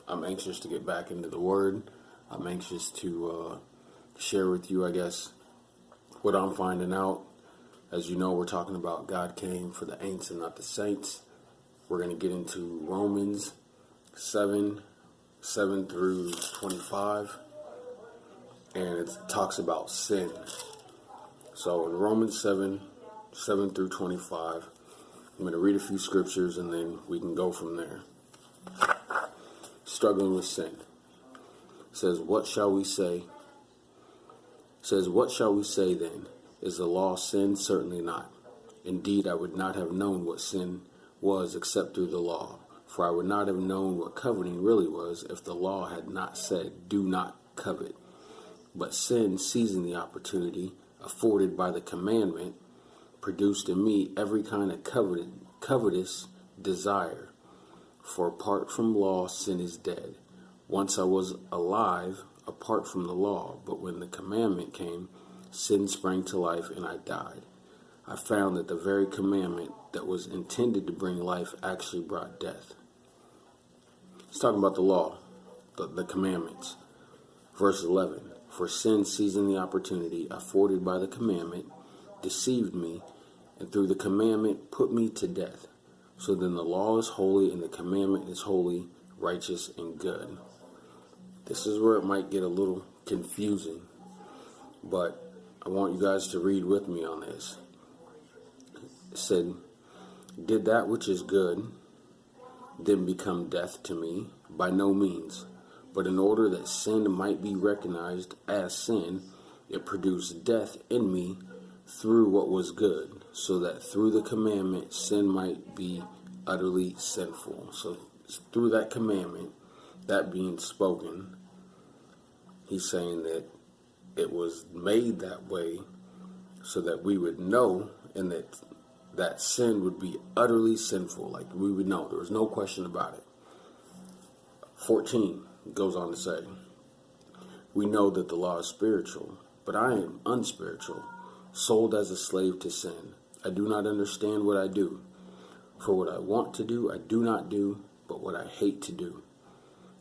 I'm anxious to get back into the Word. I'm anxious to share with you, I guess, what I'm finding out. As you know, we're talking about God came for the Aints and not the Saints. We're going to get into Romans 7 through 25. And it talks about sin. So in Romans 7 through 25, I'm going to read a few scriptures and then we can go from there. Struggling with sin. It says, what shall we say? It says, what shall we say then? Is the law sin? Certainly not. Indeed, I would not have known what sin was except through the law. For I would not have known what coveting really was if the law had not said, do not covet. But sin, seizing the opportunity afforded by the commandment, produced in me every kind of covetous desire. For apart from law, sin is dead. Once I was alive apart from the law, but when the commandment came, sin sprang to life and I died. I found that the very commandment that was intended to bring life actually brought death. It's talking about the law, the commandments. Verse 11, for sin, seizing the opportunity afforded by the commandment, deceived me, and through the commandment put me to death. So then the law is holy and the commandment is holy, righteous, and good. This is where it might get a little confusing, but I want you guys to read with me on this. It said, did that which is good then become death to me? By no means. But in order that sin might be recognized as sin, it produced death in me through what was good, so that through the commandment sin might be utterly sinful. So through that commandment, that being spoken, he's saying that it was made that way so that we would know, and that sin would be utterly sinful. Like we would know. There was no question about it. 14 goes on to say, we know that the law is spiritual, but I am unspiritual, sold as a slave to sin. I do not understand what I do. For what I want to do, I do not do, but what I hate to do.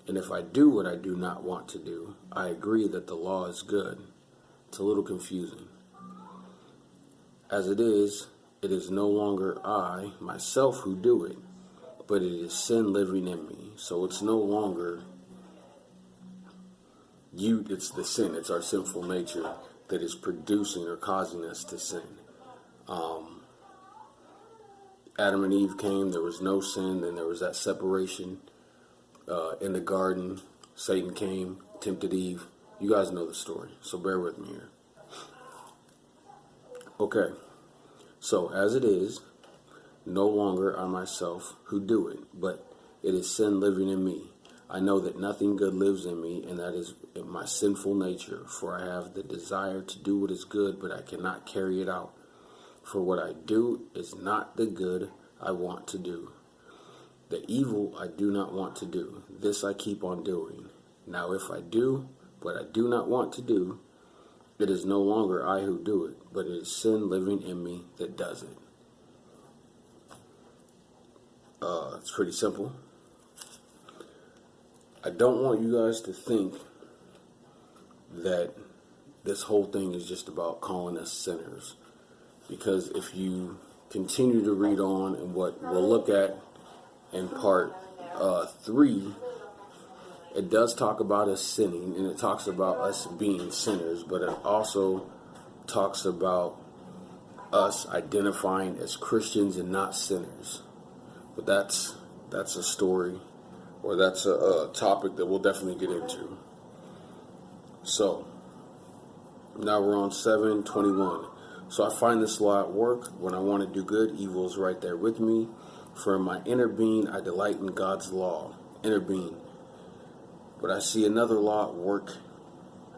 And if I do what I do not want to do, I agree that the law is good. It's a little confusing. As it is no longer I, myself, who do it, but it is sin living in me. So it's no longer you, it's the sin. It's our sinful nature that is producing or causing us to sin. Adam and Eve came, there was no sin, then there was that separation in the garden. Satan came, tempted Eve. You guys know the story, so bear with me here. Okay, so as it is, no longer I myself who do it, but it is sin living in me. I know that nothing good lives in me, and that is in my sinful nature, for I have the desire to do what is good, but I cannot carry it out. For what I do is not the good I want to do. The evil I do not want to do, this I keep on doing. Now if I do what I do not want to do, it is no longer I who do it, but it is sin living in me that does it. It's pretty simple. I don't want you guys to think that this whole thing is just about calling us sinners. Because if you continue to read on, and what we'll look at in part 3, it does talk about us sinning, and it talks about us being sinners, but it also talks about us identifying as Christians and not sinners. But that's a story, or that's a topic that we'll definitely get into. So now we're on 7:21. So I find this law at work. When I want to do good, evil is right there with me. For in my inner being, I delight in God's law. Inner being. But I see another law at work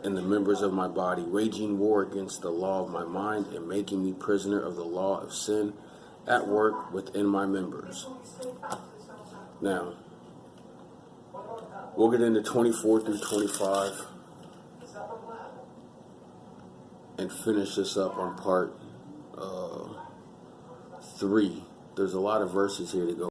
in the members of my body, waging war against the law of my mind and making me prisoner of the law of sin at work within my members. Now, we'll get into 24 through 25 and finish this up on part 3. There's a lot of verses here to go